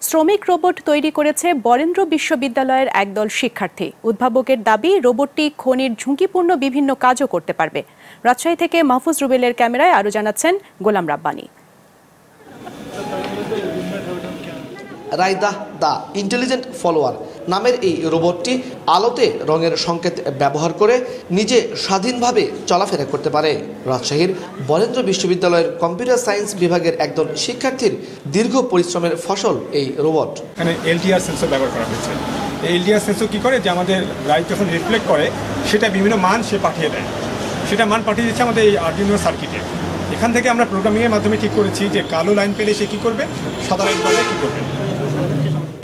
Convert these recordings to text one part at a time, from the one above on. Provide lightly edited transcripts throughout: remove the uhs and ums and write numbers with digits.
শ্রমিক রোবট তৈরি করেছে বরেন্দ্র বিশ্ববিদ্যালয়ের একদল শিক্ষার্থী। উদ্ভাবকের দাবি, রোবটটি খনির ঝুঁকিপূর্ণ বিভিন্ন কাজও করতে পারবে। রাজশাহী থেকে মাহফুজ রুবেলের ক্যামেরায় আরও জানাচ্ছেন Golam Rabbani. Raida the intelligent follower নামের এই রোবটটি আলোতে রঙের সংকেত ব্যবহার করে নিজে স্বাধীনভাবে চলাফেরা করতে পারে। রাজশাহীর বরেন্দ্র বিশ্ববিদ্যালয়ের কম্পিউটার সায়েন্স বিভাগের একদল শিক্ষার্থীর দীর্ঘ পরিশ্রমের ফসল এই রোবট। এখানে এলটিআর সেন্সর ব্যবহার করা হয়েছে। এই এলটিআর সেন্সর কী করে, যে আমাদের লাইট যখন রিফ্লেক্ট করে সেটা বিভিন্ন মান সে পাঠিয়ে দেয়। সেটা মান পাঠিয়ে দিচ্ছে আমাদের এই আর্ডিনো সার্কিটে। এখান থেকে আমরা প্রোগ্রামিংয়ের মাধ্যমে ঠিক করেছি যে কালো লাইন পেলে সে কী করবে, সাদা লাইন পেলে কী করবে।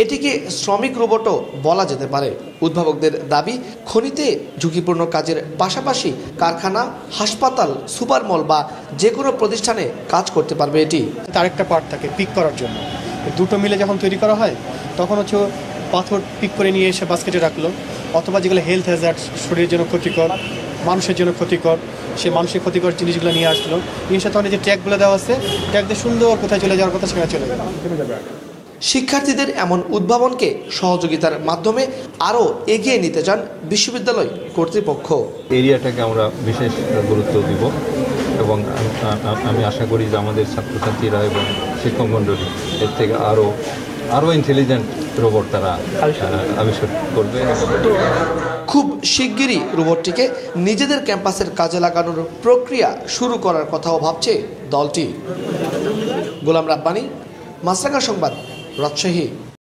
এটিকে শ্রমিক রোবটও বলা যেতে পারে। উদ্ভাবকদের দাবি, খনিতে ঝুঁকিপূর্ণ কাজের পাশাপাশি কারখানা, হাসপাতাল, সুপার মল বা যে কোনো প্রতিষ্ঠানে কাজ করতে পারবে এটি। তার একটা পার্ট থাকে পিক করার জন্য। দুটো মিলে যখন তৈরি করা হয় তখন হচ্ছে পাথর পিক করে নিয়ে এসে বাস্কেটে রাখলো, অথবা যেগুলো হেলথ হ্যাজার্ড, শরীরের জন্য ক্ষতিকর, মানুষের জন্য ক্ষতিকর, সে মানুষের ক্ষতিকর জিনিসগুলো নিয়ে আসলো। নিয়ে এসে তখন যে ট্যাগগুলো দেওয়া আছে, ট্যাগ দিয়ে সুন্দর কোথায় চলে যাওয়ার কথা সেখানে চলে যাবে। শিক্ষার্থীদের এমন উদ্ভাবনকে সহযোগিতার মাধ্যমে আরও এগিয়ে নিতে চান বিশ্ববিদ্যালয় কর্তৃপক্ষ। এরিয়াটাকে আমরা বিশেষ গুরুত্ব দিব এবং আমি আশা করি যে আমাদের ছাত্রছাত্রীরা এবং শিক্ষক মণ্ডলী এর থেকে আরও ইন্টেলিজেন্ট রোবট তারা আবিষ্কার করবে। খুব শিগগিরই রোবটটিকে নিজেদের ক্যাম্পাসের কাজে লাগানোর প্রক্রিয়া শুরু করার কথাও ভাবছে দলটি। গোলাম রাব্বানী, মাছরাঙা সংবাদ, রাজশাহী।